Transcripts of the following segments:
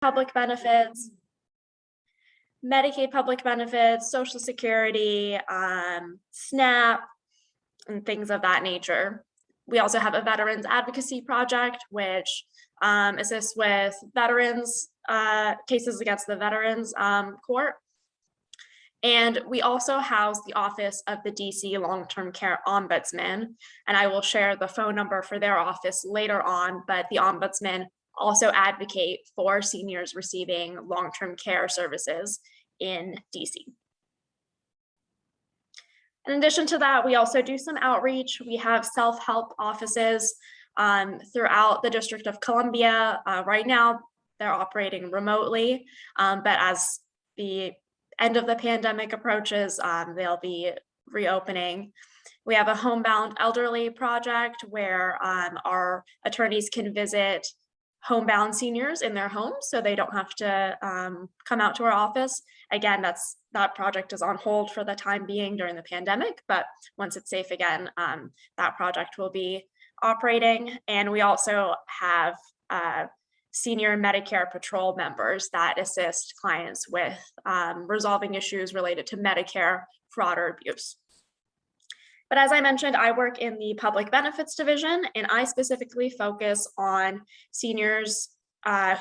public benefits, Medicaid public benefits, Social Security, SNAP, and things of that nature. We also have a Veterans Advocacy Project, which assists with veterans cases against the Veterans Court. And we also house the office of the DC Long-Term Care Ombudsman, and I will share the phone number for their office later on, but the Ombudsman also advocate for seniors receiving long-term care services in DC. In addition to that, we also do some outreach. We have self-help offices throughout the District of Columbia. Right now, they're operating remotely, but as the end of the pandemic approaches, they'll be reopening. We have a homebound elderly project where our attorneys can visit homebound seniors in their homes, so they don't have to come out to our office. Again, that project is on hold for the time being during the pandemic, but once it's safe again, that project will be operating. And we also have senior Medicare Patrol members that assist clients with resolving issues related to Medicare fraud or abuse. But as I mentioned, I work in the Public Benefits Division, and I specifically focus on seniors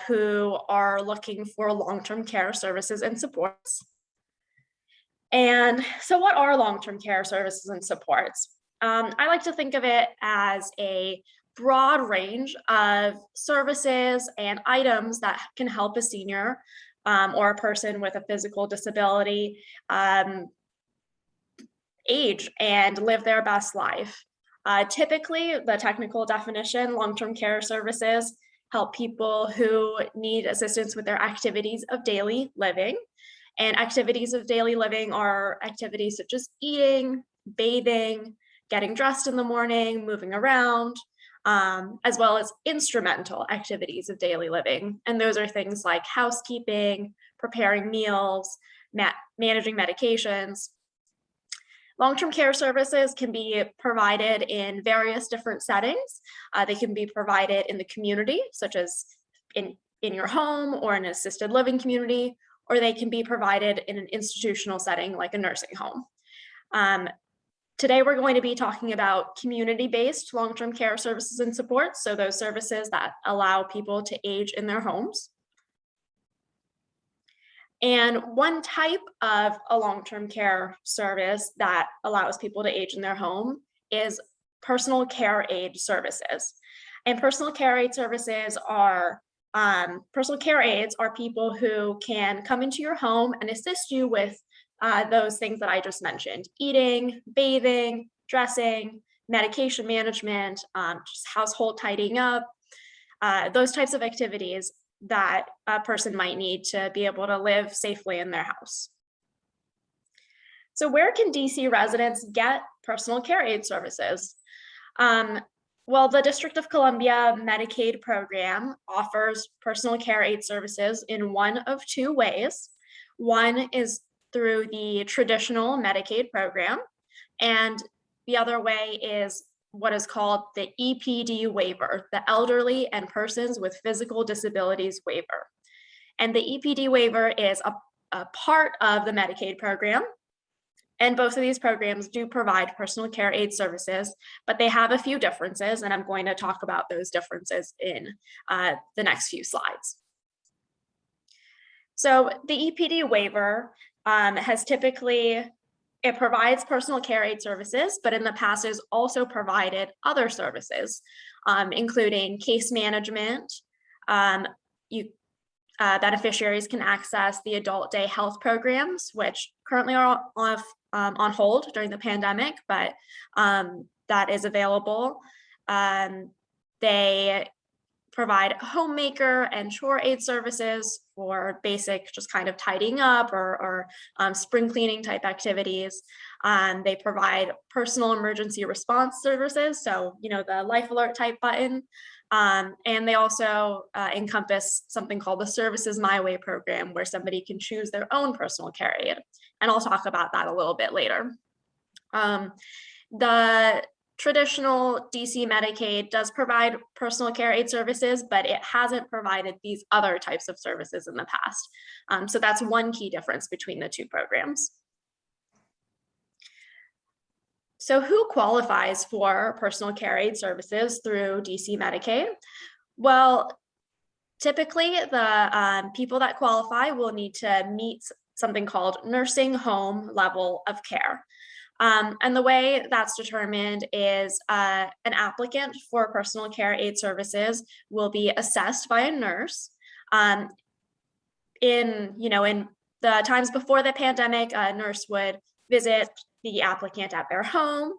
who are looking for long-term care services and supports. And so what are long-term care services and supports? I like to think of it as a broad range of services and items that can help a senior or a person with a physical disability age and live their best life. Typically, the technical definition, long-term care services help people who need assistance with their activities of daily living. And activities of daily living are activities such as eating, bathing, getting dressed in the morning, moving around, as well as instrumental activities of daily living. And those are things like housekeeping, preparing meals, managing medications. Long-term care services can be provided in various different settings. They can be provided in the community, such as in your home or an assisted living community, or they can be provided in an institutional setting like a nursing home. Today, we're going to be talking about community-based long-term care services and supports, so those services that allow people to age in their homes. And one type of a long-term care service that allows people to age in their home is personal care aid services. And personal care aid services are, personal care aides are people who can come into your home and assist you with those things that I just mentioned: eating, bathing, dressing, medication management, just household tidying up, those types of activities that a person might need to be able to live safely in their house. So where can DC residents get personal care aid services? Well, the District of Columbia Medicaid program offers personal care aid services in one of two ways. One is through the traditional Medicaid program, and the other way is what is called the Epd Waiver, the Elderly and Persons with Physical Disabilities Waiver. And the Epd Waiver is a part of the Medicaid program. And both of these programs do provide personal care aid services, but they have a few differences, and I'm going to talk about those differences in the next few slides. So the Epd Waiver has typically, it provides personal care aid services, but in the past has also provided other services, including case management. Beneficiaries can access the adult day health programs, which currently are on hold during the pandemic, but that is available. They provide homemaker and chore aid services for basic, just kind of tidying up or spring cleaning type activities. They provide personal emergency response services, so the life alert type button. And they also encompass something called the Services My Way program, where somebody can choose their own personal care aid. And I'll talk about that a little bit later. The traditional DC Medicaid does provide personal care aid services, but it hasn't provided these other types of services in the past. So that's one key difference between the two programs. So who qualifies for personal care aid services through DC Medicaid? Well, typically the people that qualify will need to meet something called nursing home level of care. And the way that's determined is an applicant for personal care aid services will be assessed by a nurse. In the times before the pandemic, a nurse would visit the applicant at their home,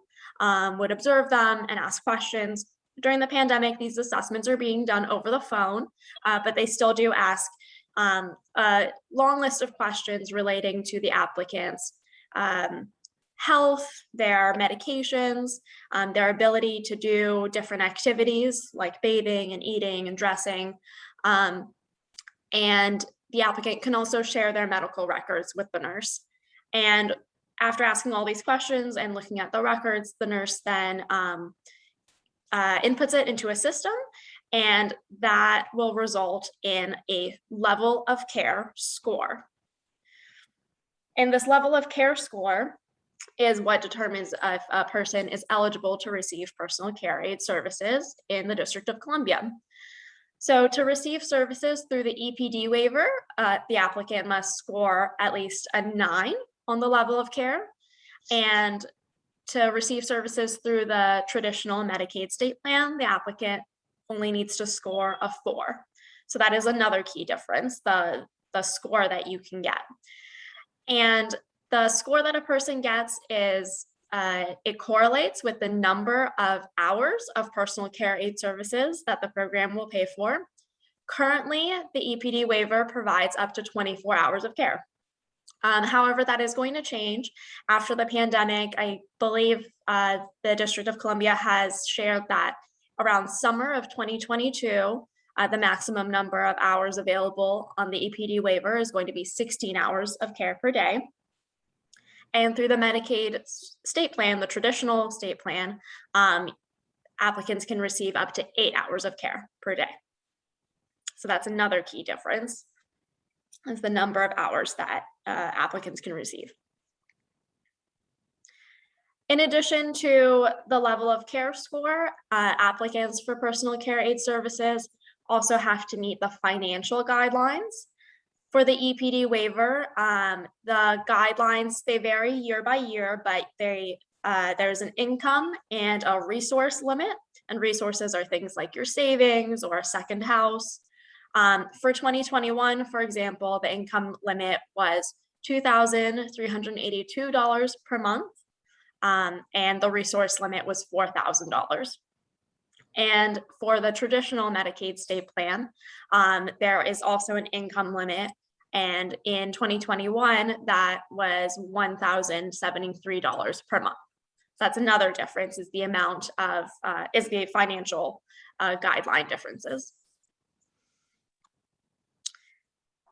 would observe them and ask questions. During the pandemic, these assessments are being done over the phone, but they still do ask a long list of questions relating to the applicant's health, their medications, their ability to do different activities like bathing and eating and dressing. And the applicant can also share their medical records with the nurse. And after asking all these questions and looking at the records, the nurse then inputs it into a system, and that will result in a level of care score. And this level of care score is what determines if a person is eligible to receive personal care aid services in the District of Columbia. So to receive services through the EPD waiver, the applicant must score at least a 9 on the level of care. And to receive services through the traditional Medicaid state plan, the applicant only needs to score a 4. So that is another key difference, the score that you can get. And the score that a person gets is, it correlates with the number of hours of personal care aid services that the program will pay for. Currently, the EPD waiver provides up to 24 hours of care. However, that is going to change after the pandemic. I believe the District of Columbia has shared that around summer of 2022, the maximum number of hours available on the EPD waiver is going to be 16 hours of care per day. And through the Medicaid state plan, the traditional state plan, applicants can receive up to 8 hours of care per day. So that's another key difference, is the number of hours that applicants can receive. In addition to the level of care score, applicants for personal care aid services also have to meet the financial guidelines. For the EPD waiver, the guidelines, they vary year by year, but there's an income and a resource limit, and resources are things like your savings or a second house. For 2021, for example, the income limit was $2,382 per month, and the resource limit was $4,000. And for the traditional Medicaid state plan, there is also an income limit. And in 2021, that was $1,073 per month. That's another difference, is the amount of, is the financial guideline differences.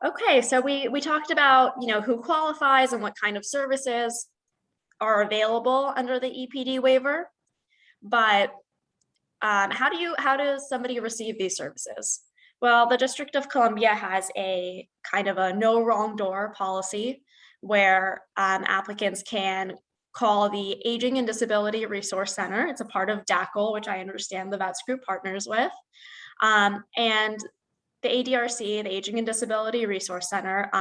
Okay, so we talked about, who qualifies and what kind of services are available under the EPD waiver, but how does somebody receive these services? Well, the District of Columbia has a kind of a no wrong door policy where applicants can call the Aging and Disability Resource Center. It's a part of DACL, which I understand the VETS group partners with. And the ADRC, the Aging and Disability Resource Center,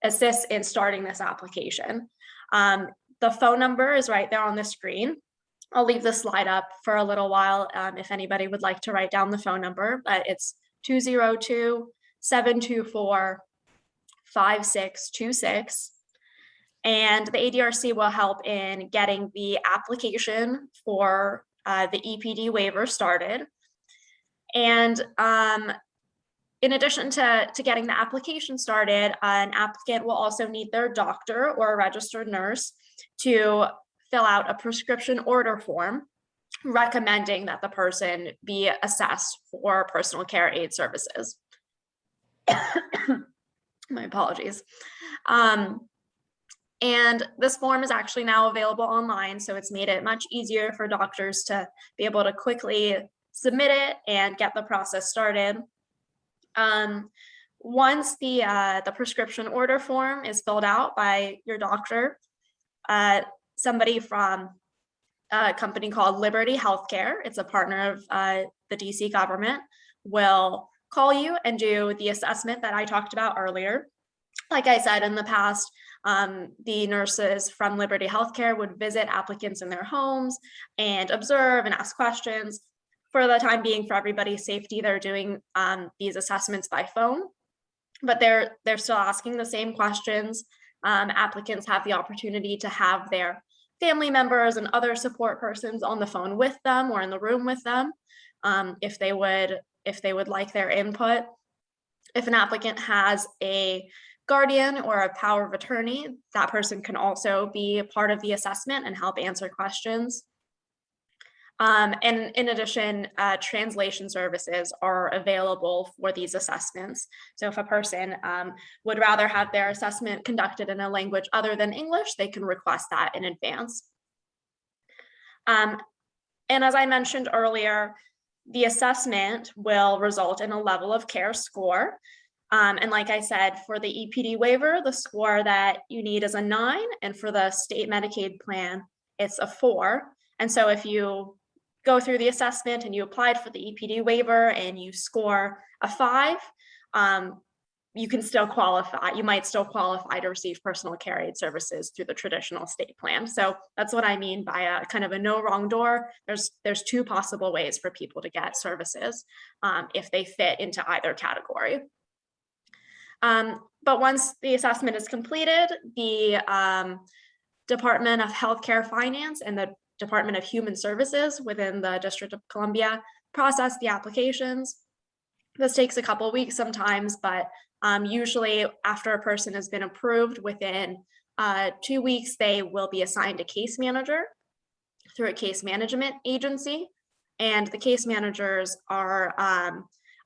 assists in starting this application. The phone number is right there on the screen. I'll leave the slide up for a little while if anybody would like to write down the phone number, but it's 202-724-5626. And the ADRC will help in getting the application for the EPD waiver started. And in addition to getting the application started, an applicant will also need their doctor or a registered nurse to fill out a prescription order form recommending that the person be assessed for personal care aid services. My apologies. And And this form is actually now available online, so it's made it much easier for doctors to be able to quickly submit it and get the process started. Once the prescription order form is filled out by your doctor, somebody from a company called Liberty Healthcare, it's a partner of the DC government, will call you and do the assessment that I talked about earlier. Like I said in the past, the nurses from Liberty Healthcare would visit applicants in their homes and observe and ask questions. For the time being, for everybody's safety, they're doing these assessments by phone, but they're still asking the same questions. Applicants have the opportunity to have their family members and other support persons on the phone with them or in the room with them, if they would like their input. If an applicant has a guardian or a power of attorney, that person can also be a part of the assessment and help answer questions. And in addition, translation services are available for these assessments. So if a person would rather have their assessment conducted in a language other than English, they can request that in advance. And as I mentioned earlier, the assessment will result in a level of care score. And like I said, for the EPD waiver, the score that you need is a 9, and for the state Medicaid plan, it's a 4. And so if you go through the assessment and you applied for the EPD waiver and you score a 5, you can still qualify. You might still qualify to receive personal care aid services through the traditional state plan. So that's what I mean by a kind of a no wrong door. There's 2 possible ways for people to get services if they fit into either category. But once the assessment is completed, the Department of Healthcare Finance and the Department of Human Services within the District of Columbia process the applications. This takes a couple weeks sometimes, but usually after a person has been approved, within 2 weeks, they will be assigned a case manager through a case management agency. And the case managers are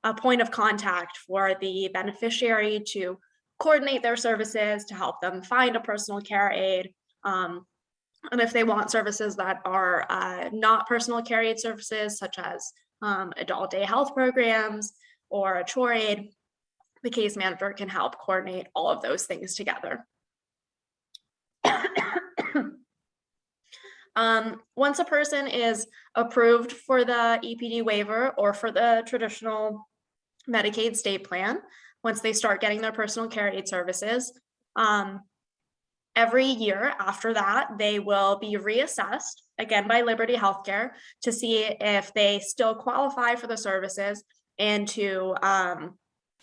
a point of contact for the beneficiary to coordinate their services, to help them find a personal care aid. And if they want services that are not personal care aid services, such as adult day health programs or a chore aid, the case manager can help coordinate all of those things together. Once a person is approved for the EPD waiver or for the traditional Medicaid state plan, once they start getting their personal care aid services, every year after that, they will be reassessed again by Liberty Healthcare to see if they still qualify for the services, and to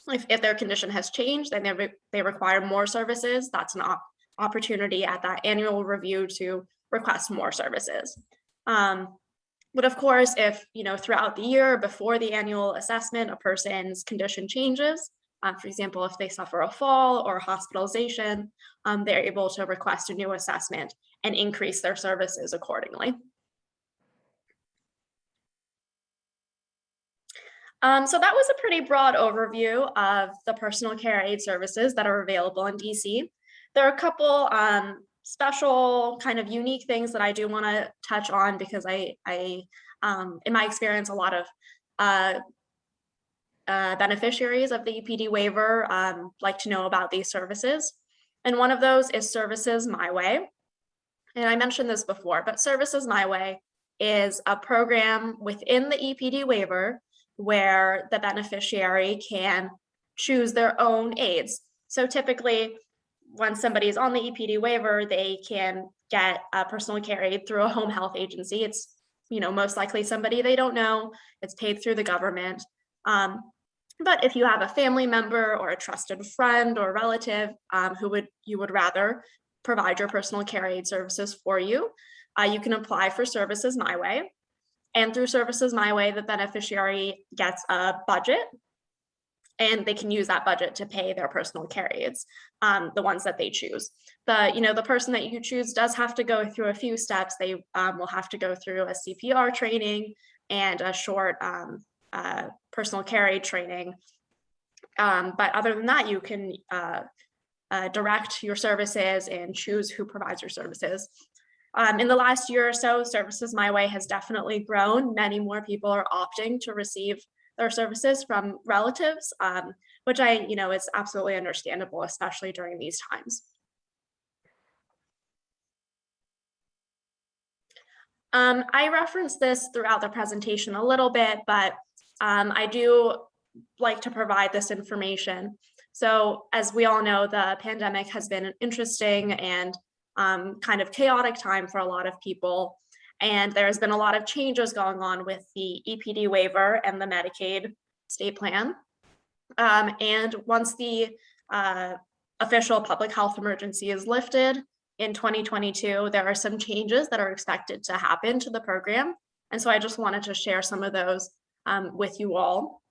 if their condition has changed, then they require more services. That's an opportunity at that annual review to request more services. But of course, if throughout the year before the annual assessment, a person's condition changes, for example, if they suffer a fall or hospitalization, they're able to request a new assessment and increase their services accordingly. So that was a pretty broad overview of the personal care aid services that are available in DC. There are a couple special kind of unique things that I do want to touch on, because I in my experience, a lot of beneficiaries of the EPD waiver like to know about these services. And one of those is Services My Way. And I mentioned this before, but Services My Way is a program within the EPD waiver where the beneficiary can choose their own aids. So typically, when somebody is on the EPD waiver, they can get a personal care aid through a home health agency. It's most likely somebody they don't know. It's paid through the government. But if you have a family member or a trusted friend or relative you would rather provide your personal care aid services for you, you can apply for Services My Way. And through Services My Way, the beneficiary gets a budget, and they can use that budget to pay their personal care aids, the ones that they choose. The person that you choose does have to go through a few steps. They will have to go through a CPR training and a short personal care aid training. But other than that, you can direct your services and choose who provides your services. In the last year or so, Services My Way has definitely grown. Many more people are opting to receive their services from relatives, which is absolutely understandable, especially during these times. I referenced this throughout the presentation a little bit, but I do like to provide this information. So as we all know, the pandemic has been an interesting and kind of chaotic time for a lot of people. And there's been a lot of changes going on with the EPD waiver and the Medicaid state plan. And once the official public health emergency is lifted in 2022, there are some changes that are expected to happen to the program. And so I just wanted to share some of those with you all.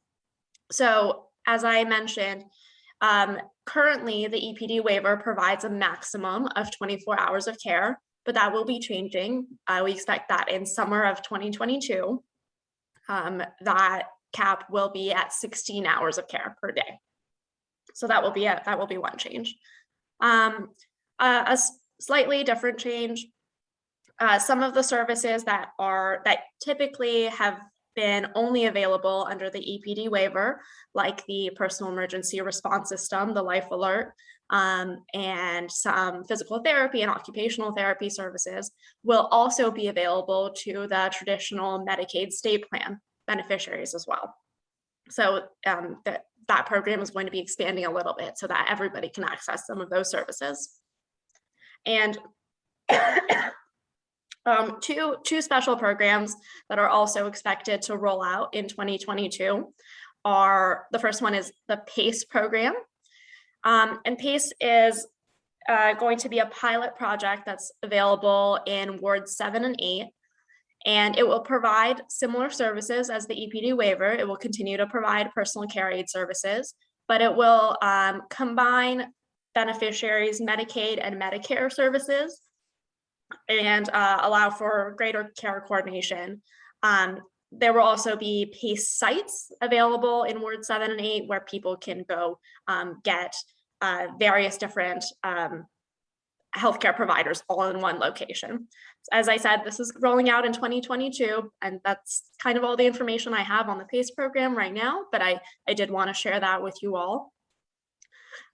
So as I mentioned, currently the EPD waiver provides a maximum of 24 hours of care, but that will be changing. We expect that in summer of 2022, that cap will be at 16 hours of care per day. So that will be one change. A slightly different change. Some of the services that typically have been only available under the EPD waiver, like the personal emergency response system, the Life Alert, and some physical therapy and occupational therapy services, will also be available to the traditional Medicaid state plan beneficiaries as well. So that program is going to be expanding a little bit so that everybody can access some of those services. And two special programs that are also expected to roll out in 2022 are, the first one is the PACE program. And PACE is going to be a pilot project that's available in wards 7 and 8. And it will provide similar services as the EPD waiver. It will continue to provide personal care aid services, but it will combine beneficiaries' Medicaid and Medicare services and allow for greater care coordination. There will also be PACE sites available in Ward 7 and 8 where people can go get various different healthcare providers all in one location. As I said, this is rolling out in 2022, and that's kind of all the information I have on the PACE program right now, but I did want to share that with you all.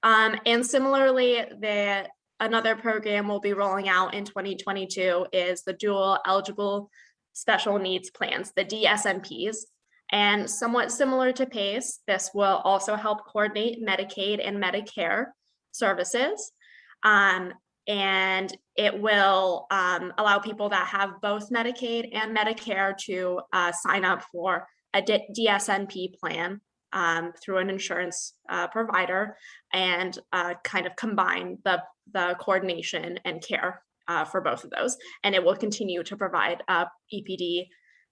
And similarly, another program we'll be rolling out in 2022 is the dual eligible special needs plans, the DSNPs. And somewhat similar to PACE, this will also help coordinate Medicaid and Medicare services. And it will allow people that have both Medicaid and Medicare to sign up for a DSNP plan through an insurance provider and kind of combine the coordination and care for both of those. And it will continue to provide EPD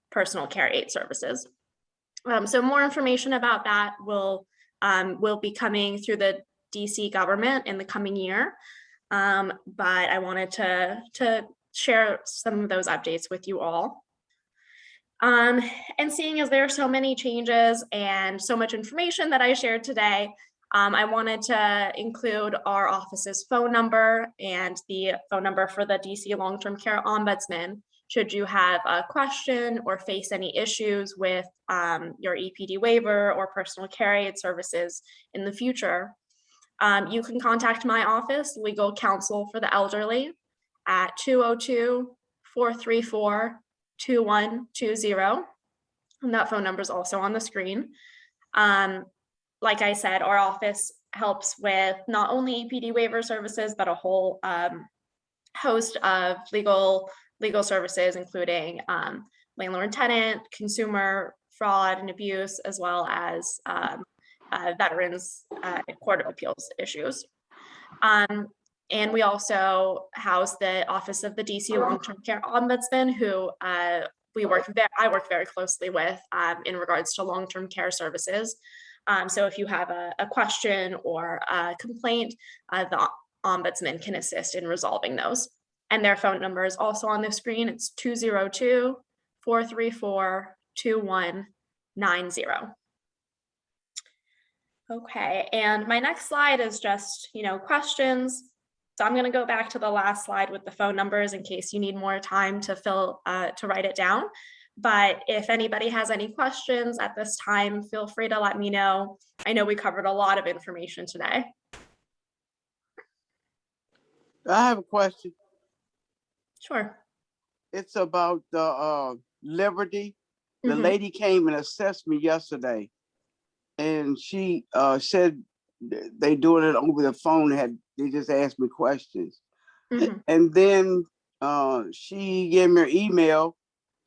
personal care aid services. So more information about that will be coming through the DC government in the coming year. But I wanted to share some of those updates with you all. And seeing as there are so many changes and so much information that I shared today, I wanted to include our office's phone number and the phone number for the DC Long-Term Care Ombudsman, should you have a question or face any issues with your EPD waiver or personal care aid services in the future. You can contact my office, Legal Counsel for the Elderly, at 202-434-2120. And that phone number is also on the screen. Like I said, our office helps with not only EPD waiver services, but a whole host of legal services, including landlord and tenant, consumer fraud and abuse, as well as veterans court of appeals issues. And we also house the office of the DC Long-Term Care Ombudsman, who I work very closely with in regards to long-term care services. So if you have a question or a complaint, the Ombudsman can assist in resolving those. And their phone number is also on the screen. It's 202-434-2190. Okay, and my next slide is just, questions. So I'm going to go back to the last slide with the phone numbers in case you need more time to to write it down. But if anybody has any questions at this time, feel free to let me know. I know we covered a lot of information today. I have a question. Sure. It's about the Liberty. The Mhm. lady came and assessed me yesterday, and she said they doing it over the phone. They just asked me questions, Mhm. and then she gave me her email,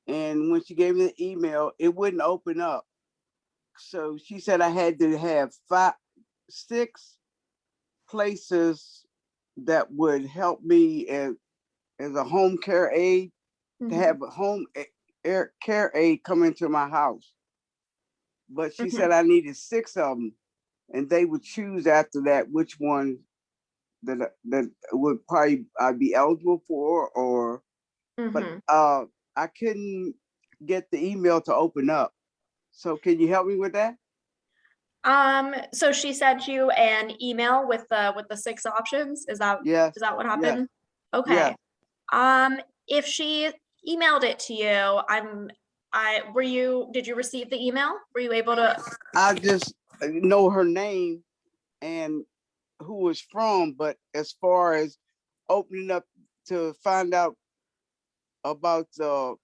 and when she gave me the email, it wouldn't open up. So she said I had to have 6 places that would help me as a home care aide, to have a home care aide come into my house. But she said I needed 6 of them, and they would choose after that which one that would probably I'd be eligible for, or but I couldn't get the email to open up. So can you help me with that? So she sent you an email with the 6 options. Is that Yes. what Yes. happened? Okay. Yes. If she emailed it to you, did you receive the email? Were you able to? I just know her name and who it's from, but as far as opening up to find out about the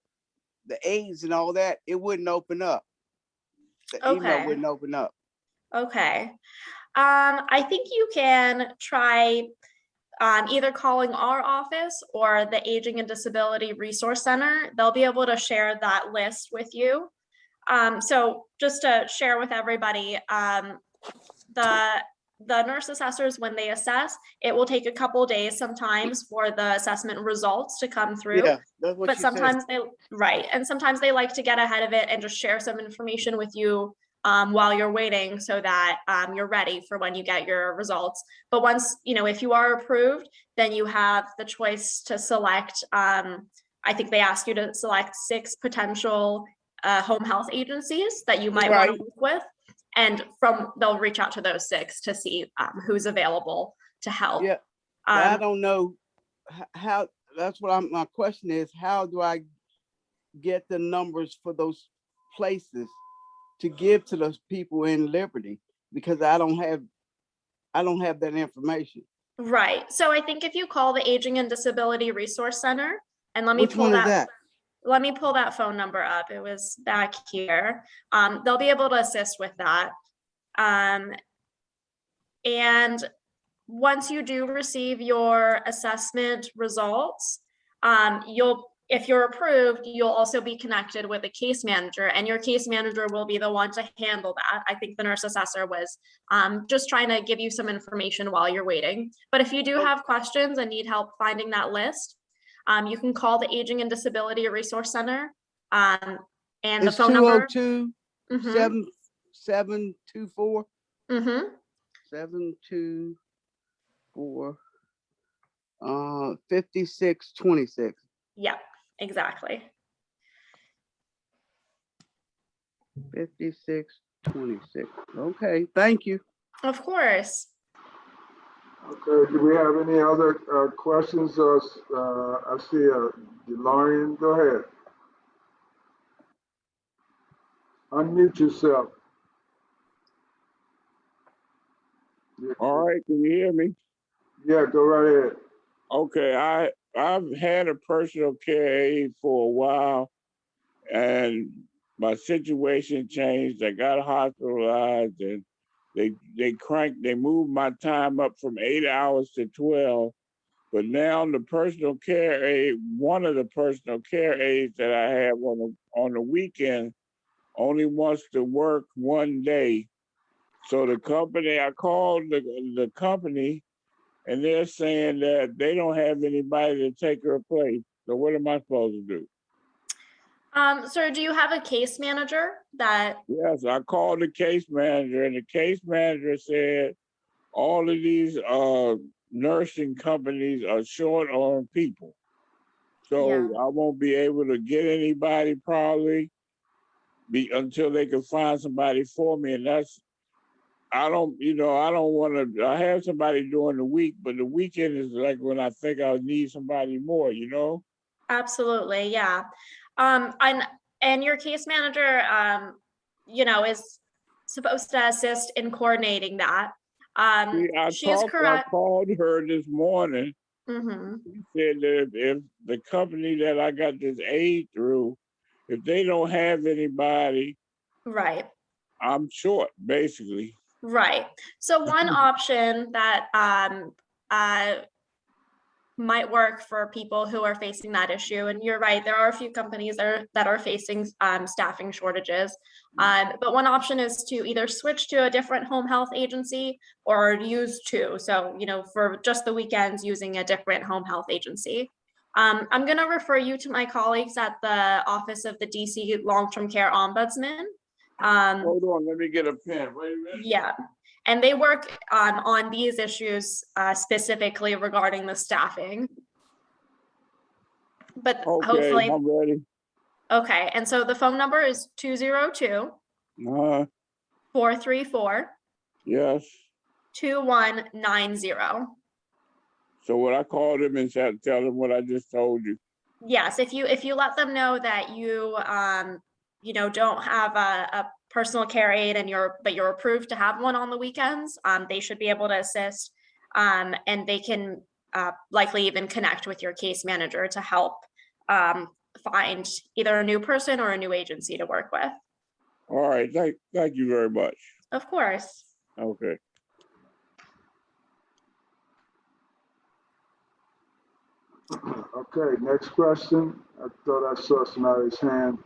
AIDS and all that, it wouldn't open up. The email Okay. wouldn't open up. Okay. I think you can try either calling our office or the Aging and Disability Resource Center. They'll be able to share that list with you. So just to share with everybody, the nurse assessors, when they assess, it will take a couple days sometimes for the assessment results to come through. Yeah, that's what but she sometimes said. and sometimes they like to get ahead of it and just share some information with you while you're waiting, so that you're ready for when you get your results. But once, if you are approved, then you have the choice to select, I think they ask you to select 6 potential home health agencies that you might want to work with. And they'll reach out to those 6 to see who's available to help. Yeah, I don't know how. That's what my question is. How do I get the numbers for those places to give to those people in Liberty? Because I don't have that information. Right. So I think if you call the Aging and Disability Resource Center, and let me Which pull one is that. that? Let me pull that phone number up. It was back here. They'll be able to assist with that. And once you do receive your assessment results, if you're approved, you'll also be connected with a case manager, and your case manager will be the one to handle that. I think the nurse assessor was just trying to give you some information while you're waiting. But if you do have questions and need help finding that list, you can call the Aging and Disability Resource Center. And the phone number. 202-7724. 724 5626. Yeah, exactly. 5626. Okay, thank you. Of course. Okay, do we have any other questions? I see DeLorean. Go ahead. Unmute yourself. All right, can you hear me? Yeah, go right ahead. Okay, I've had a personal care aide for a while, and my situation changed. I got hospitalized, and they moved my time up from 8 hours to 12. But now the personal care aide, one of the personal care aides that I have on the weekend, only wants to work one day. So I called the company, and they're saying that they don't have anybody to take her place. So what am I supposed to do? Sir, do you have a case manager that? Yes, I called the case manager, and the case manager said all of these nursing companies are short on people. So Yeah. I won't be able to get anybody probably until they can find somebody for me. And I don't want to, I have somebody during the week, but the weekend is like when I think I'll need somebody more, Absolutely, yeah. And your case manager, is supposed to assist in coordinating that. See, She is correct. I called her this morning. Mhm. She said that if the company that I got this aid through, if they don't have anybody, Right. I'm short, basically. Right. So one option that might work for people who are facing that issue, and you're right, there are a few companies that are facing staffing shortages. But one option is to either switch to a different home health agency or use two. So, for just the weekends, using a different home health agency. I'm going to refer you to my colleagues at the Office of the DC Long-Term Care Ombudsman. Hold on, let me get a pen. Wait a minute. Yeah, and they work on these issues specifically regarding the staffing. But Okay, hopefully, I'm ready. okay. And so the phone number is 202 434 Yes. 2190. So what I call them and tell them what I just told you. Yes, if you let them know that you don't have a personal care aide but you're approved to have one on the weekends, they should be able to assist, and they can likely even connect with your case manager to help find either a new person or a new agency to work with. All right, thank you very much. Of course. Okay. Okay, next question. I thought I saw somebody's hand.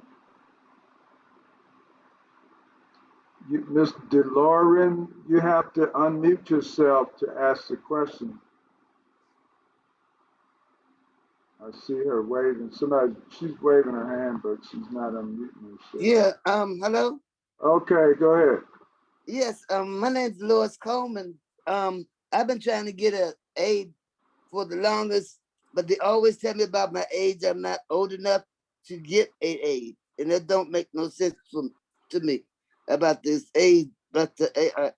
Ms. DeLorean, you have to unmute yourself to ask the question. I see her waving. She's waving her hand, but she's not unmuting herself. Yeah, hello? Okay, go ahead. Yes, my name's Lois Coleman. I've been trying to get an aid for the longest, but they always tell me about my age. I'm not old enough to get an aid, and that don't make no sense to me about this aid, but the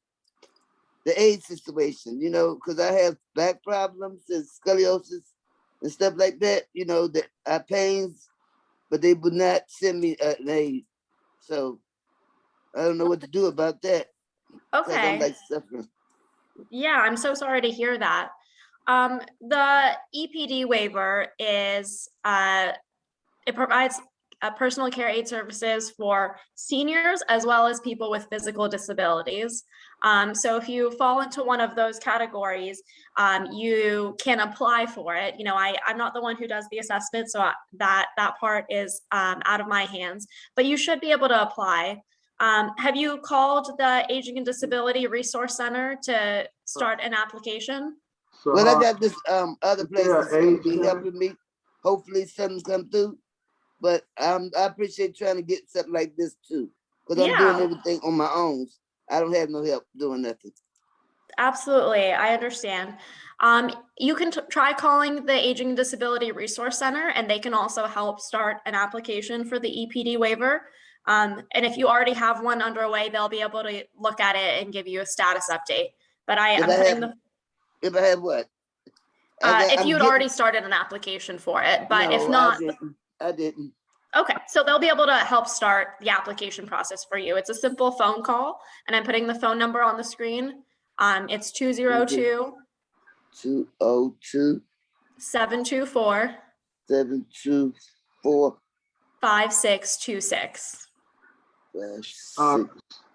aid situation, because I have back problems and scoliosis and stuff like that, that I pains, but they would not send me an aid. So I don't know what to do about that. Okay. I'm like suffering. Yeah, I'm so sorry to hear that. The EPD waiver is it provides personal care aid services for seniors as well as people with physical disabilities. So if you fall into one of those categories, you can apply for it. I'm not the one who does the assessment, so that part is out of my hands, but you should be able to apply. Have you called the Aging and Disability Resource Center to start an application? So, Well, I got this other place yeah, that's gonna be age helping me. Hopefully something come through. But I appreciate trying to get something like this too. Because I'm doing everything on my own. I don't have no help doing nothing. Absolutely, I understand. You can try calling the Aging and Disability Resource Center, and they can also help start an application for the EPD waiver. And if you already have one underway, they'll be able to look at it and give you a status update. But If I have what? If you had already started an application for it, but if not, I didn't. Okay, so they'll be able to help start the application process for you. It's a simple phone call, and I'm putting the phone number on the screen. It's 202 202 724 724 5626.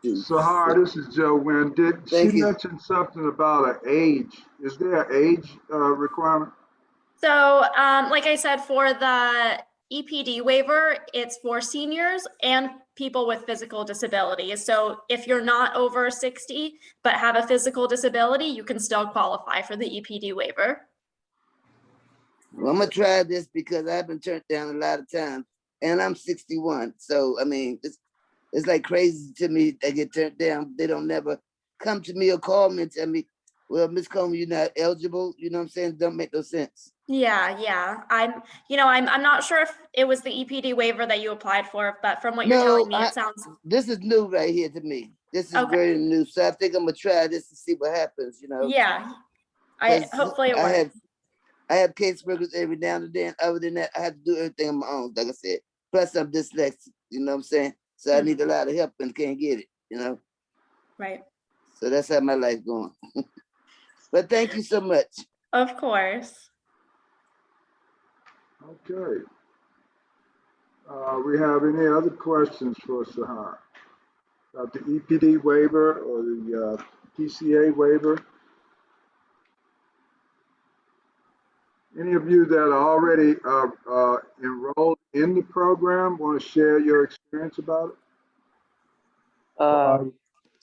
Sahar, this is Joe Wynn. Did she mention something about an age? Is there an age requirement? So, like I said, for the EPD waiver, it's for seniors and people with physical disabilities. So if you're not over 60 but have a physical disability, you can still qualify for the EPD waiver. Well, I'm gonna try this because I've been turned down a lot of times, and I'm 61. So I mean, it's like crazy to me. They get turned down. They don't never come to me or call me and tell me, "Well, Miss Coleman, you're not eligible." You know what I'm saying? Don't make no sense. Yeah. I'm not sure if it was the EPD waiver that you applied for, but from what you're telling me, it sounds. This is new right here to me. This is Okay. very new, so I think I'm gonna try this to see what happens, you know. Yeah, 'cause hopefully it I works. have caseworkers every now and then. Other than that, I have to do everything on my own, like I said. Plus, I'm dyslexic, you know what I'm saying? So I need a lot of help and can't get it, you know? Right. So that's how my life going. But thank you so much. Of course. Okay. We have any other questions for Sahar? About the EPD waiver or the PCA waiver? Any of you that are already enrolled in the program want to share your experience about it? Now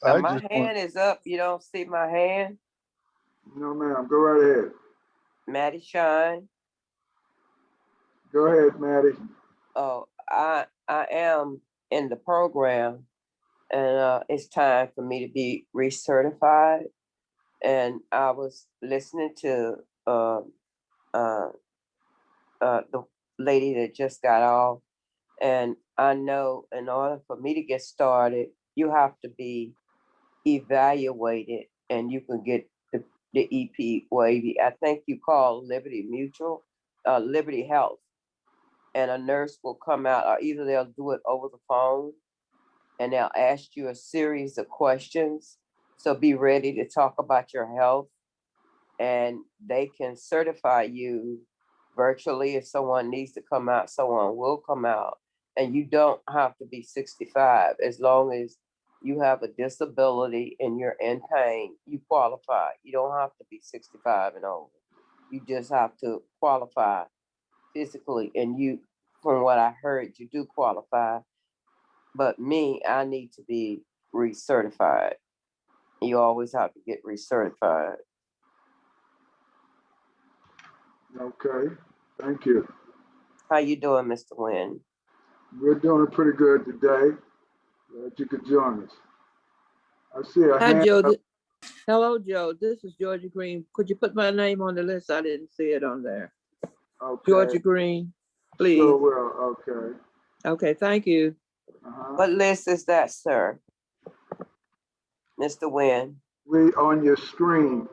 I my just want, hand is up. You don't see my hand? No, ma'am. Go right ahead. Maddie Shine. Go ahead, Maddie. Oh, I am in the program, and it's time for me to be recertified. And I was listening to the lady that just got off, and I know in order for me to get started, you have to be evaluated, and you can get the EP waiver. I think you call Liberty Mutual, Liberty Health, and a nurse will come out, or either they'll do it over the phone, and they'll ask you a series of questions. So be ready to talk about your health, and they can certify you virtually. If someone needs to come out, someone will come out, and you don't have to be 65. As long as you have a disability and you're in pain, you qualify. You don't have to be 65 and older. You just have to qualify physically, and you, from what I heard, you do qualify. But me, I need to be recertified. You always have to get recertified. Okay. Thank you. How you doing, Mr. Wynn? We're doing pretty good today. Glad you could join us. I see a hi, hand Joe. up. Hello, Joe. This is Georgia Green. Could you put my name on the list? I didn't see it on there. Okay. Georgia Green, please. Sure will. Okay. Okay, thank you. What list is that, sir? Mr. Wynn? We on your screen.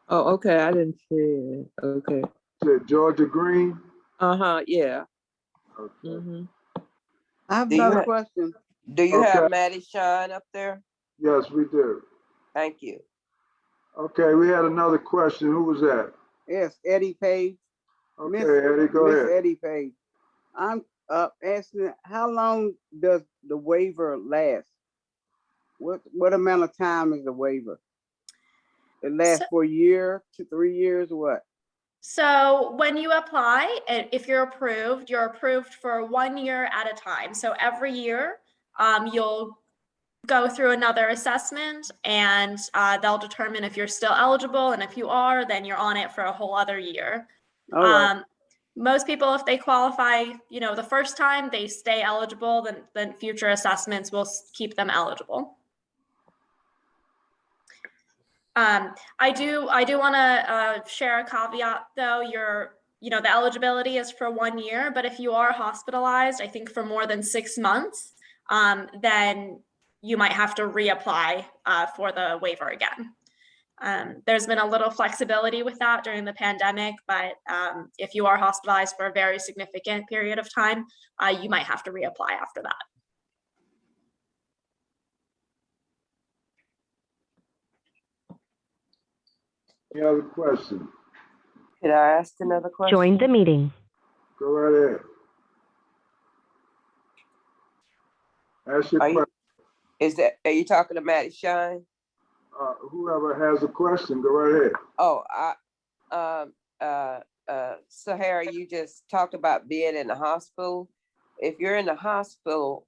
Oh, okay, I didn't see it. Okay. Said Georgia Green. Yeah. Okay. Mm-hmm. I have Do you another have- question. Do you Okay. have Maddie Shine up there? Yes, we do. Thank you. Okay, we had another question. Who was that? Yes, Eddie Page. Okay, Miss Eddie, go Miss ahead. Eddie Page. I'm asking, how long does the waiver last? What amount of time is the waiver? It lasts for a year to 3 years, or what? So when you apply, if you're approved for 1 year at a time. So every year, you'll go through another assessment, and they'll determine if you're still eligible. And if you are, then you're on it for a whole other year. All right. Most people, if they qualify, the first time, they stay eligible, then future assessments will keep them eligible. I do want to share a caveat, though. The eligibility is for 1 year, but if you are hospitalized, I think for more than 6 months, then you might have to reapply for the waiver again. There's been a little flexibility with that during the pandemic, but if you are hospitalized for a very significant period of time, you might have to reapply after that. Any other question? Could I ask another question? Join the meeting. Go right ahead. Ask your question. Are you talking to Maddie Shine? Whoever has a question, go right ahead. Oh, Sahara, you just talked about being in the hospital. If you're in the hospital,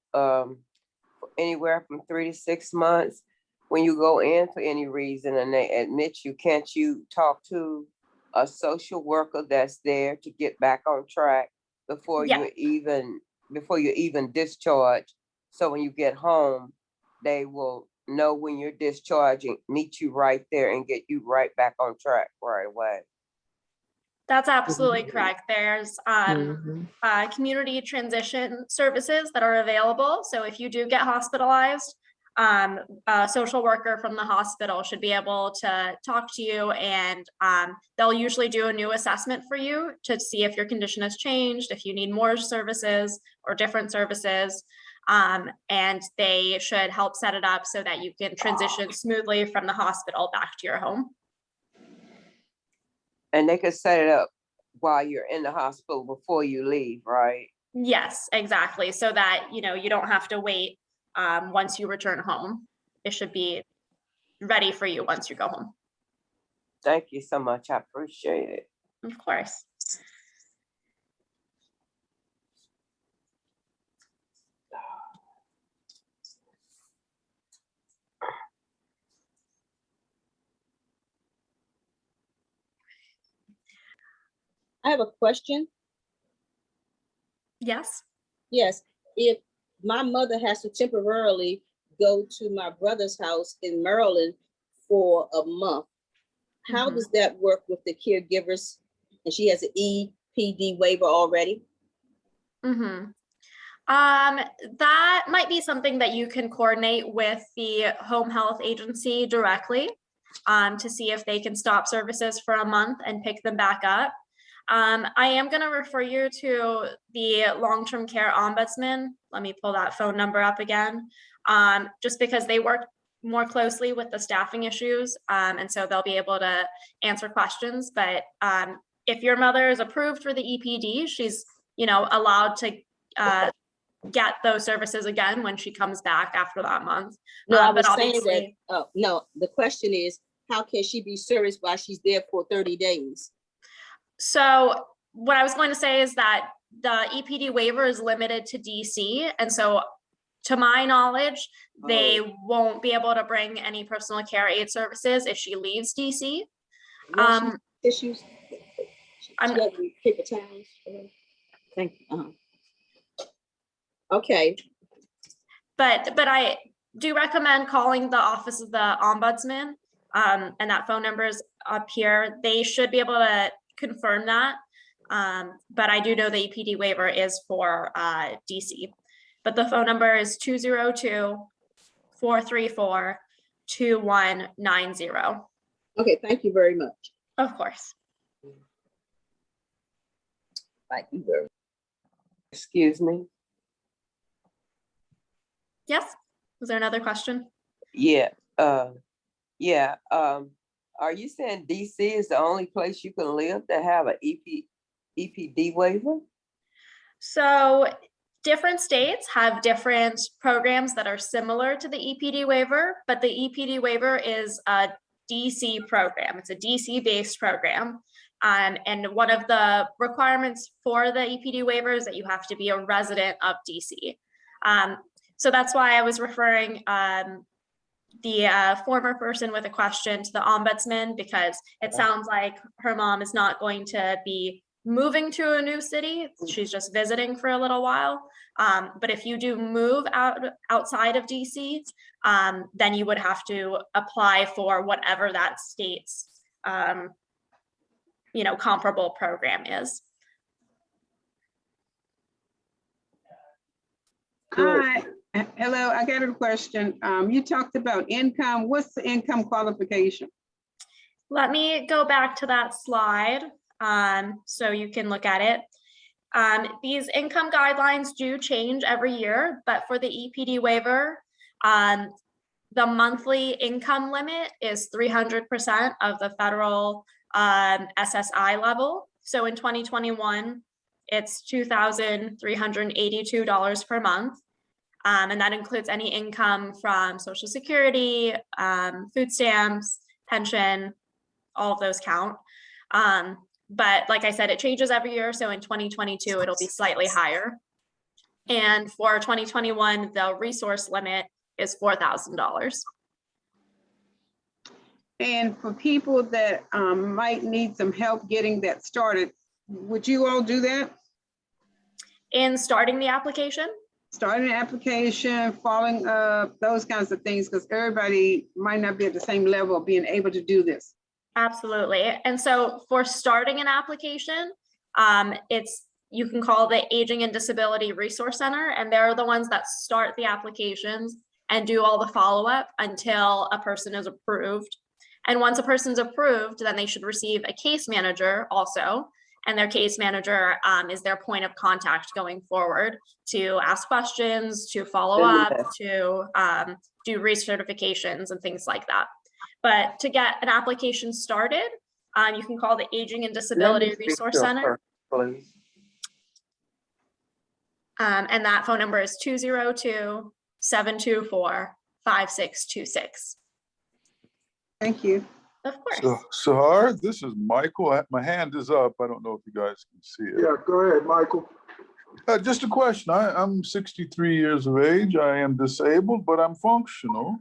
anywhere from 3 to 6 months, when you go in for any reason and they admit you, can't you talk to a social worker that's there to get back on track before Yeah. you're even discharged? So when you get home, they will know when you're discharging, meet you right there and get you right back on track right away. That's absolutely correct. There's Mhm. community transition services that are available. So if you do get hospitalized, a social worker from the hospital should be able to talk to you, and they'll usually do a new assessment for you to see if your condition has changed, if you need more services or different services. And they should help set it up so that you can transition smoothly from the hospital back to your home. And they could set it up while you're in the hospital before you leave, right? Yes, exactly. So that, you know, you don't have to wait once you return home. It should be ready for you once you go home. Thank you so much. I appreciate it. Of course. I have a question. Yes. Yes, if my mother has to temporarily go to my brother's house in Maryland for a month, how does that work with the caregivers? And she has an EPD waiver already? That might be something that you can coordinate with the home health agency directly to see if they can stop services for a month and pick them back up. I am going to refer you to the long-term care ombudsman. Let me pull that phone number up again, just because they work more closely with the staffing issues. And so they'll be able to answer questions. But if your mother is approved for the EPD, she's, you know, allowed to get those services again when she comes back after that month. No, I but was saying obviously, that, no, the question is, how can she be serviced while she's there for 30 days? so what I was going to say is that the EPD waiver is limited to DC. And so to my knowledge, they won't be able to bring any personal care aid services if she leaves DC. Issues? I'm paper towels. Thank you. Okay. But I do recommend calling the office of the ombudsman, and that phone number is up here. They should be able to confirm that. But I do know the EPD waiver is for DC. But the phone number is 202-434-2190. Okay, thank you very much. Of course. Thank you very much. Excuse me. Yes. Was there another question? Yeah. Are you saying DC is the only place you can live that have an EPD waiver? So different states have different programs that are similar to the EPD waiver, but the EPD waiver is a DC program. It's a DC based program. And one of the requirements for the EPD waiver is that you have to be a resident of DC. So that's why I was referring the former person with a question to the ombudsman, because it sounds like her mom is not going to be moving to a new city. She's just visiting for a little while. But if you do move outside of DC, then you would have to apply for whatever that state's comparable program is. Hi, hello, I got a question. You talked about income. What's the income qualification? Let me go back to that slide so you can look at it. These income guidelines do change every year, but for the EPD waiver, the monthly income limit is 300% of the federal SSI level. So in 2021, it's $2,382 per month. And that includes any income from Social Security, food stamps, pension, all of those count. But like I said, it changes every year. So in 2022, it'll be slightly higher. And for 2021, the resource limit is $4,000. And for people that might need some help getting that started, would you all do that? In starting the application? Starting the application, following up, those kinds of things, because everybody might not be at the same level of being able to do this. Absolutely. And so for starting an application, you can call the Aging and Disability Resource Center, and they're the ones that start the applications and do all the follow-up until a person is approved. And once a person's approved, then they should receive a case manager also. And their case manager is their point of contact going forward to ask questions, to follow up, to do recertifications and things like that. But to get an application started, you can call the Aging and Disability Resource Center. Please. And that phone number is 202-724-5626. Thank you. Of course. So, Sahar, this is Michael. My hand is up. I don't know if you guys can see it. Yeah, go ahead, Michael. Just a question. I'm 63 years of age. I am disabled, but I'm functional.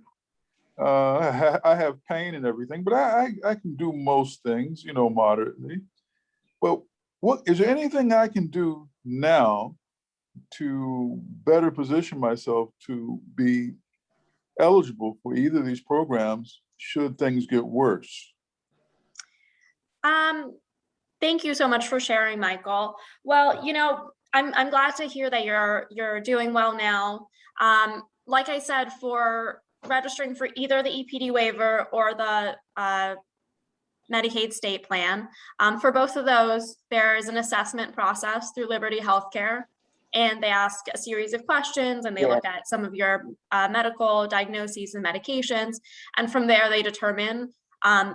I have pain and everything, but I can do most things, you know, moderately. Well, is there anything I can do now to better position myself to be eligible for either of these programs should things get worse? Thank you so much for sharing, Michael. Well, you know, I'm glad to hear that you're doing well now. Like I said, for registering for either the EPD waiver or the Medicaid state plan, for both of those, there is an assessment process through Liberty Healthcare, and they ask a series of questions, and they look at some of your medical diagnoses and medications, and from there they determine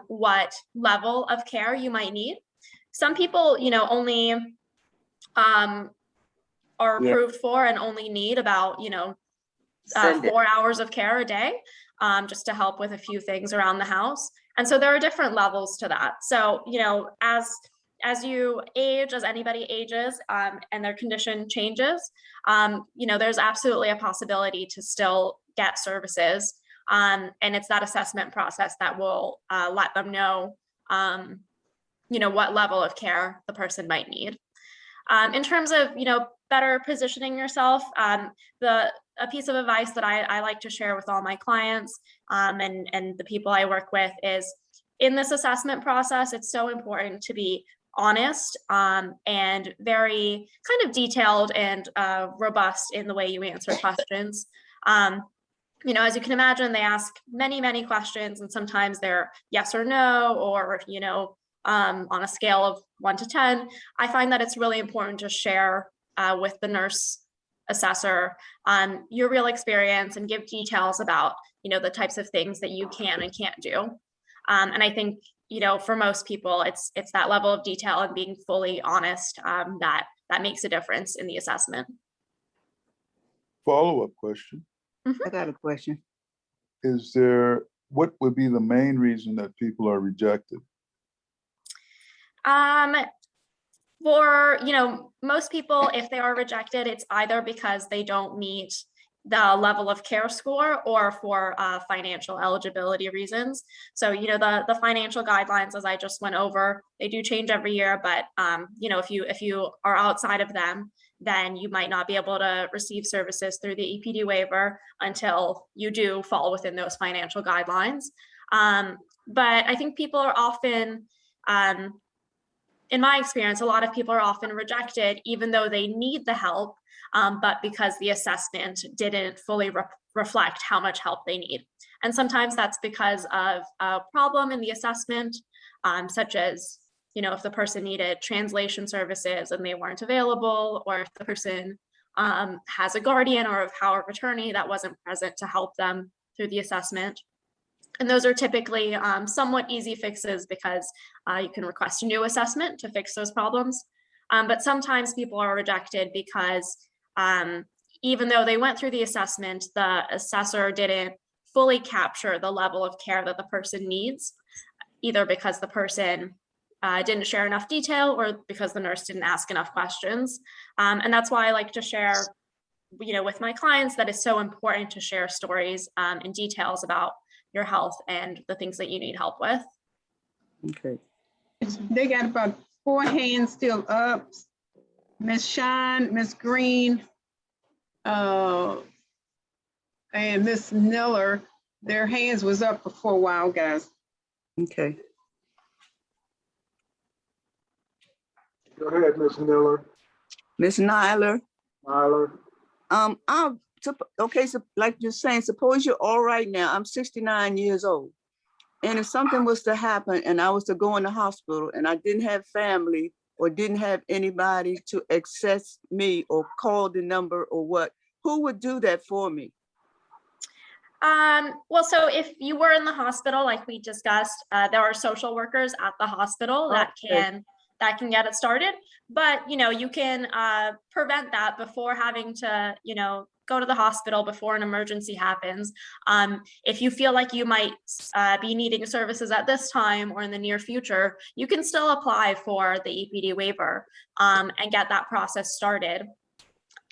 what level of care you might need. Some people, you know, only are approved for and only need about, you know, 4 hours of care a day, just to help with a few things around the house. And so there are different levels to that. So, you know, as you age, as anybody ages, and their condition changes, you know, there's absolutely a possibility to still get services. And it's that assessment process that will let them know, you know, what level of care the person might need. In terms of, you know, better positioning yourself, a piece of advice that I like to share with all my clients and the people I work with is, in this assessment process, it's so important to be honest and very kind of detailed and robust in the way you answer questions. You know, as you can imagine, they ask many, many questions, and sometimes they're yes or no, or, you know, on a scale of 1 to 10. I find that it's really important to share with the nurse assessor your real experience and give details about, you know, the types of things that you can and can't do. And I think, you know, for most people, it's that level of detail and being fully honest that makes a difference in the assessment. Follow-up question. I got a question. What would be the main reason that people are rejected? For, you know, most people, if they are rejected, it's either because they don't meet the level of care score or for financial eligibility reasons. So, you know, the financial guidelines, as I just went over, they do change every year, but, you know, if you are outside of them, then you might not be able to receive services through the EPD waiver until you do fall within those financial guidelines. But I think people are often, in my experience, a lot of people are often rejected, even though they need the help, but because the assessment didn't fully reflect how much help they need. And sometimes that's because of a problem in the assessment, such as, you know, if the person needed translation services and they weren't available, or if the person has a guardian or a power of attorney that wasn't present to help them through the assessment. And those are typically somewhat easy fixes because you can request a new assessment to fix those problems. But sometimes people are rejected because even though they went through the assessment, the assessor didn't fully capture the level of care that the person needs, either because the person didn't share enough detail or because the nurse didn't ask enough questions. And that's why I like to share, you know, with my clients, that it's so important to share stories and details about your health and the things that you need help with. Okay. They got about 4 hands still up. Miss Shine, Miss Green, and Miss Miller, their hands was up for a while, guys. Okay. Go ahead, Miss Miller. Miss Nyler. Nyler. I'll okay, so like you're saying, suppose you're all right now. I'm 69 years old. And if something was to happen and I was to go in the hospital and I didn't have family or didn't have anybody to access me or call the number or what, who would do that for me? Well, so if you were in the hospital, like we discussed, there are social workers at the hospital that Okay. can get it started. But, you can prevent that before having to, go to the hospital before an emergency happens. If you feel like you might be needing services at this time or in the near future, you can still apply for the EPD waiver and get that process started.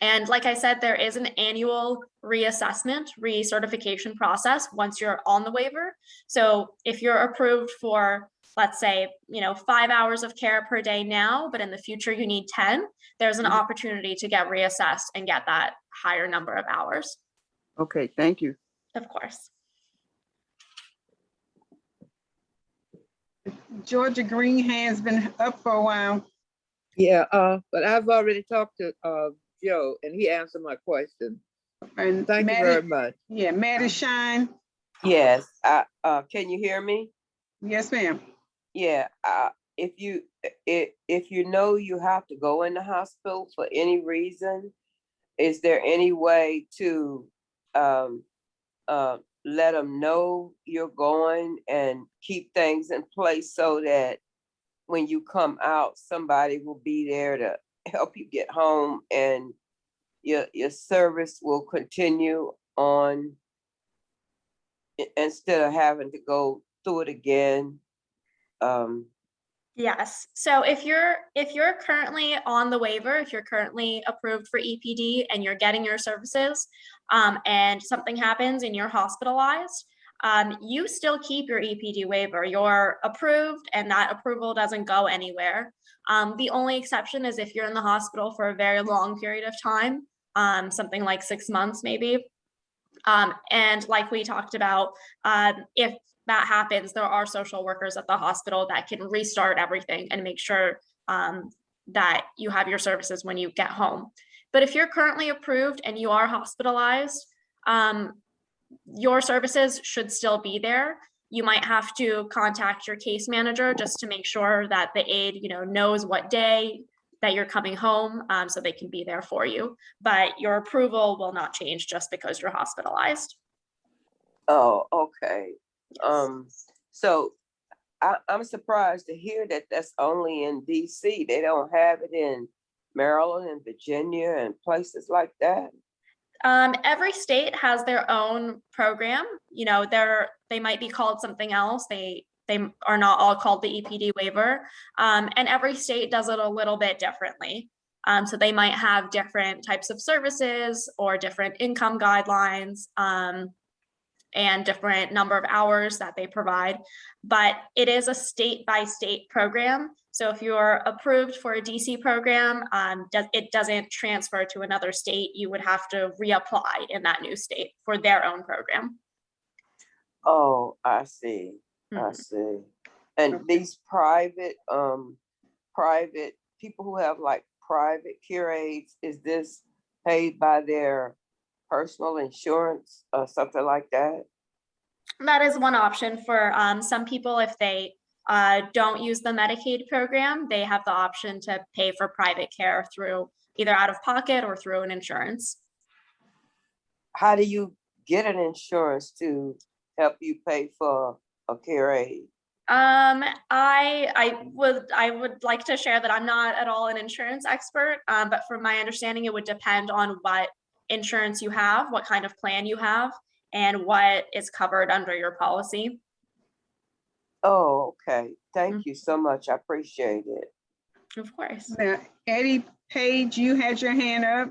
And like I said, there is an annual reassessment, recertification process once you're on the waiver. So if you're approved for, let's say, 5 hours of care per day now, but in the future you need 10, there's an opportunity to get reassessed and get that higher number of hours. Okay, thank you. Of course. Georgia Green has been up for a while. Yeah, but I've already talked to Joe and he answered my question. And Thank you very much. Yeah, Maddie Shine. Yes, can you hear me? Yes, ma'am. Yeah, if you know you have to go in the hospital for any reason, is there any way to let them know you're going and keep things in place so that when you come out, somebody will be there to help you get home and your service will continue on instead of having to go through it again? Yes. So if you're currently on the waiver, if you're currently approved for EPD and you're getting your services, and something happens and you're hospitalized, you still keep your EPD waiver. You're approved and that approval doesn't go anywhere. The only exception is if you're in the hospital for a very long period of time, something like 6 months maybe. And like we talked about, if that happens, there are social workers at the hospital that can restart everything and make sure that you have your services when you get home. But if you're currently approved and you are hospitalized, your services should still be there. You might have to contact your case manager just to make sure that the aide, knows what day that you're coming home, so they can be there for you. But your approval will not change just because you're hospitalized. Oh, okay. So I'm surprised to hear that that's only in DC. They don't have it in Maryland and Virginia and places like that. Every state has their own program. They might be called something else. They are not all called the EPD waiver. And every state does it a little bit differently. So they might have different types of services or different income guidelines, and different number of hours that they provide, but it is a state by state program. So if you're approved for a DC program, it doesn't transfer to another state. You would have to reapply in that new state for their own program. Oh, I see. I see. And these private people who have like private care aides, is this paid by their personal insurance or something like that? That is one option for some people. If they don't use the Medicaid program, they have the option to pay for private care through either out of pocket or through an insurance. How do you get an insurance to help you pay for a care aide? I would like to share that I'm not at all an insurance expert, but from my understanding, it would depend on what insurance you have, what kind of plan you have, and what is covered under your policy. Oh, okay. Thank you so much. I appreciate it. Of course. Now, Eddie Page, you had your hand up.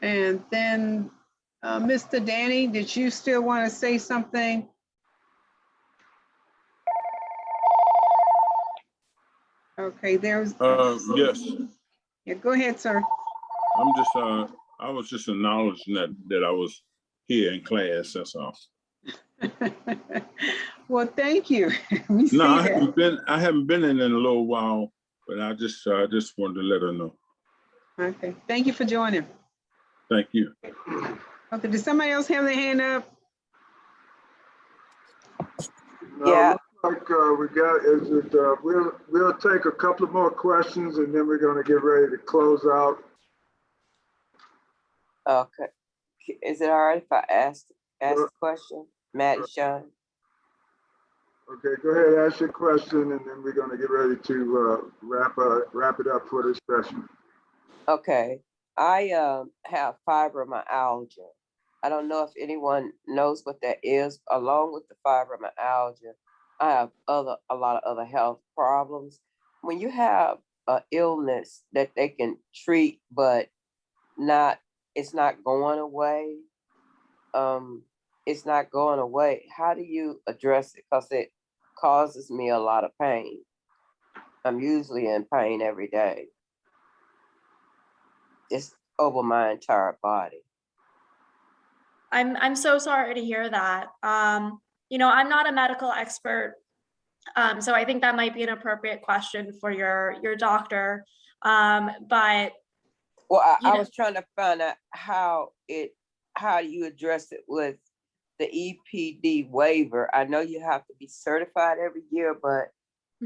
And then Mr. Danny, did you still want to say something? Okay, there's. Yes. Yeah, go ahead, sir. I was just acknowledging that I was here in class, that's all. Well, thank you. No, I haven't been in a little while, but I just wanted to let her know. Okay, thank you for joining. Thank you. Okay, does somebody else have their hand up? No, Yeah. looks like we got, we'll take a couple of more questions and then we're gonna get ready to close out. Okay. Is it all right if I ask the question? Maddie Sean? Okay, go ahead, ask your question, and then we're gonna get ready to wrap it up for this session. Okay. I have fibromyalgia. I don't know if anyone knows what that is. Along with the fibromyalgia, I have a lot of other health problems. When you have an illness that they can treat, but it's not going away. It's not going away. How do you address it? Because it causes me a lot of pain. I'm usually in pain every day. It's over my entire body. I'm so sorry to hear that. You know, I'm not a medical expert, so I think that might be an appropriate question for your doctor. But well, I know, was trying to find out how you address it with the Epd waiver. I know you have to be certified every year, but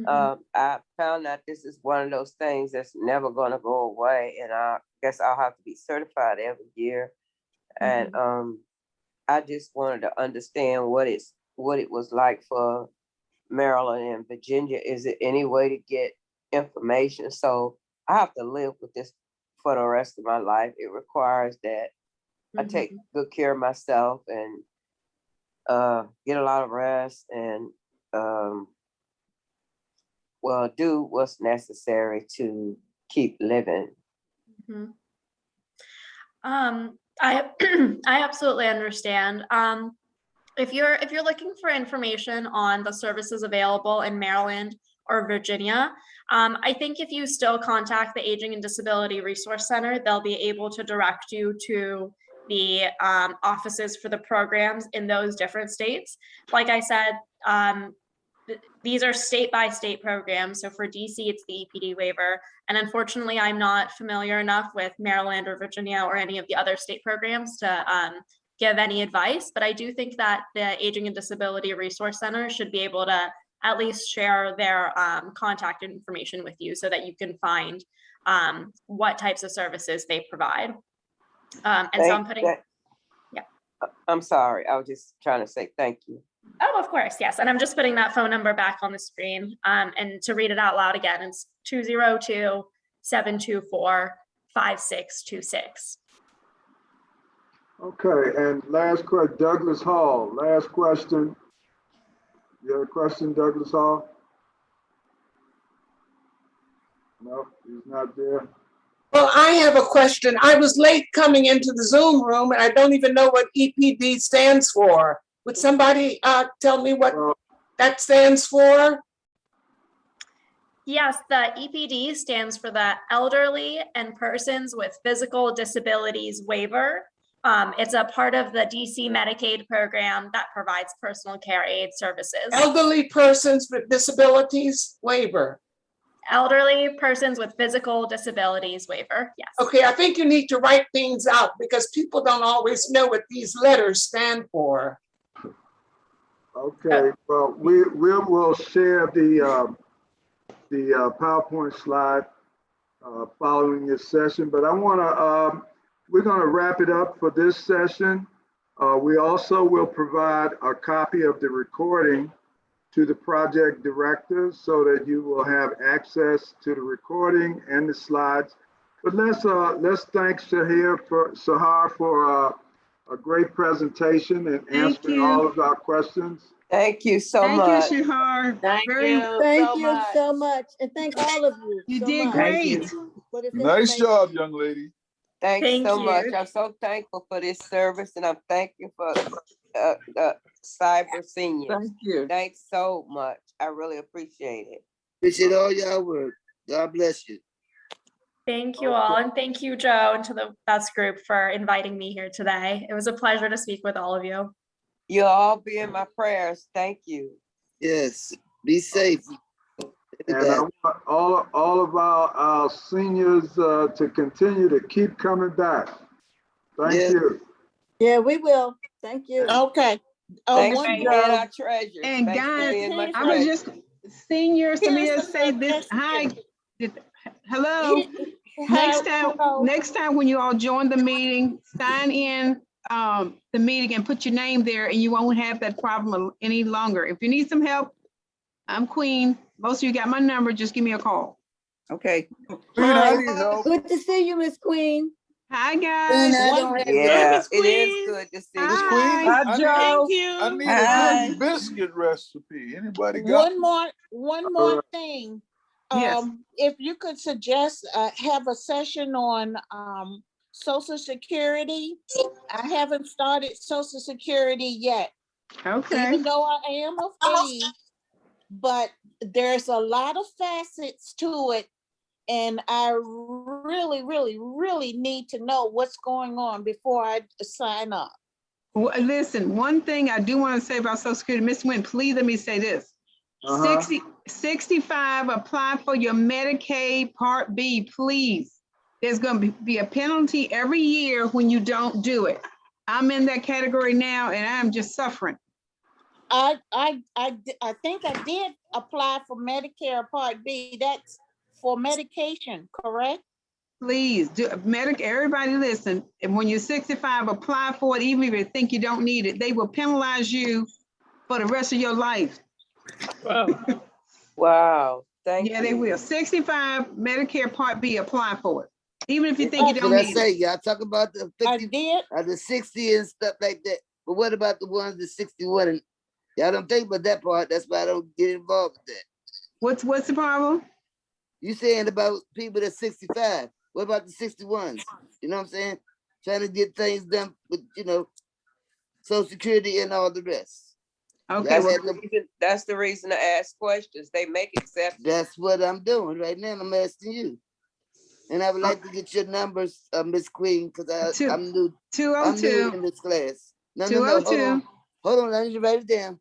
I found out this is one of those things that's never going to go away, and I guess I'll have to be certified every year. And I just wanted to understand what it was like for Maryland and Virginia. Is it any way to get information? So I have to live with this for the rest of my life. It requires that I take good care of myself and get a lot of rest and do what's necessary to keep living. I I absolutely understand. If you're looking for information on the services available in Maryland or Virginia, I think if you still contact the Aging and Disability Resource Center, they'll be able to direct you to the offices for the programs in those different states. Like I said, these are state-by-state programs. So for DC, it's the EPD waiver. And unfortunately, I'm not familiar enough with Maryland or Virginia or any of the other state programs to give any advice. But I do think that the Aging and Disability Resource Center should be able to at least share their contact information with you so that you can find what types of services they provide. And so I'm putting, yeah. I'm sorry, I was just trying to say thank you. Oh, of course, yes. And I'm just putting that phone number back on the screen. And to read it out loud again, it's 202-724-5626. Okay, and last question, Douglas Hall, last question. You have a question, Douglas Hall? No, he's not there. Well, I have a question. I was late coming into the Zoom room and I don't even know what EPD stands for. Would somebody tell me what that stands for? Yes, the EPD stands for the Elderly and Persons with Physical Disabilities Waiver. It's a part of the DC Medicaid program that provides personal care aid services. Elderly Persons with Disabilities Waiver. Elderly Persons with Physical Disabilities Waiver, yes. Okay, I think you need to write things out because people don't always know what these letters stand for. Okay, well, we will share the PowerPoint slide following this session, but we're gonna wrap it up for this session. We also will provide a copy of the recording to the project director so that you will have access to the recording and the slides. But let's thank Sahar for a great presentation and answering all of our questions. Thank you so much. Thank you, Shahar. Thank you so much. And thank all of you. You so did much great. for this Nice information. job, young lady. Thanks Thank so you. much. I'm so thankful for this service, and I'm thankful for the cyber seniors. Thank you. Thanks so much. I really appreciate it. Appreciate all y'all work. God bless you. Thank you all. And thank you, Joe, and to the VETS group for inviting me here today. It was a pleasure to speak with all of you. You'll all be in my prayers. Thank you. Yes. Be safe. And I want all of our seniors to continue to keep coming back. Thank Yes. you. Yeah, we will. Thank you. Okay. Thanks One for being more. our treasures. And Thanks for guys, being my I was treasure. just, seniors, to me, Here's say the this, hi, suggestion. hello. Next time when you all join the meeting, sign in the meeting and put your name there, and you won't have that problem any longer. If you need some help, I'm Queen. Most of you got my number. Just give me a call. Okay. Queen, I need help. Good to see you, Miss Queen. Hi, Queen, guys. I don't have Yeah, Miss it is Queen. good to see Miss you. Queen, Hi. I Thank need, you. I need a Hi. good biscuit recipe. Anybody got? One more thing. Yes. If you could suggest, have a session on, Social Security. I haven't started Social Security yet, Okay. even though I am of age, but there's a lot of facets to it. And I really, really, really need to know what's going on before I sign up. Well, listen, one thing I do want to say about Social Security, Ms. Nguyen, please let me say this. 65, apply for your Medicaid Part B, please. There's going to be a penalty every year when you don't do it. I'm in that category now and I'm just suffering. I think I did apply for Medicare Part B. That's for medication, correct? Please do everybody listen. And when you're 65, apply for it, even if you think you don't need it. They will penalize you for the rest of your life. Wow, thank you. Yeah, they will. 65, Medicare Part B, apply for it. Even if you think you What don't I need say? it. Y'all talk about the 50, I did. the 60 and stuff like that. But what about the ones that 61? And y'all don't think about that part. That's why I don't get involved with that. What's the problem? You saying about people that's 65. What about the 61s? You know what I'm saying? Trying to get things done with, Social Security and all the rest. Okay, That's the reason to ask questions. They make exceptions. That's what I'm doing right now. I'm asking you. And I would like to get your numbers, Miss Queen, because I'm new. 202. I'm new in this class. No, 202. Hold on, I need to write it down.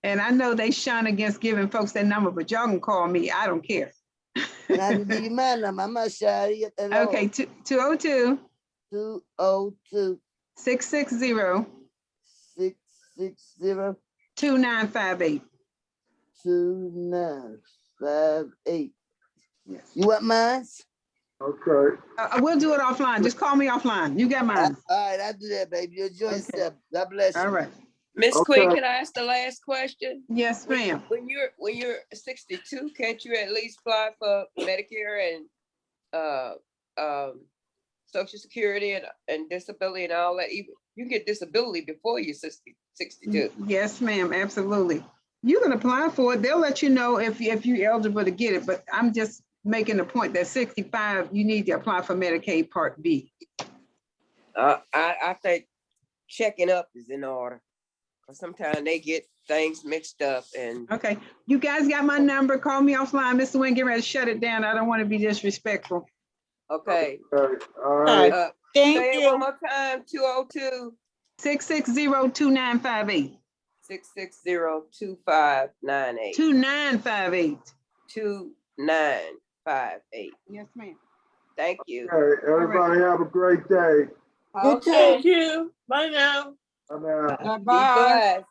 And I know they shun against giving folks their number, but y'all can call me. I don't care. And I can give you my number. I'm not shy at all. Okay, 202. 202. 660. 660. 2958. 2958. Yes. You want mine? Okay. We'll do it offline. Just call me offline. You got mine. All right, I'll do that, baby. You enjoy yourself. God bless you. All right. Miss Queen, can I ask the last question? Yes, ma'am. When you're 62, can't you at least apply for Medicare and Social Security and disability and all that? You can get disability before you're 62. Yes, ma'am. Absolutely. You can apply for it. They'll let you know if you're eligible to get it. But I'm just making the point that 65, you need to apply for Medicaid Part B. I think checking up is in order. Sometimes they get things mixed up and. Okay, you guys got my number. Call me offline. Mr. Wynn, get ready to shut it down. I don't want to be disrespectful. Okay. All right. Say it one more time. 202. 660-2958. 660-2598. 2958. 2958. Yes, ma'am. Thank you. Okay, everybody have a great day. You too. Thank you. Bye now. Bye now. Be blessed.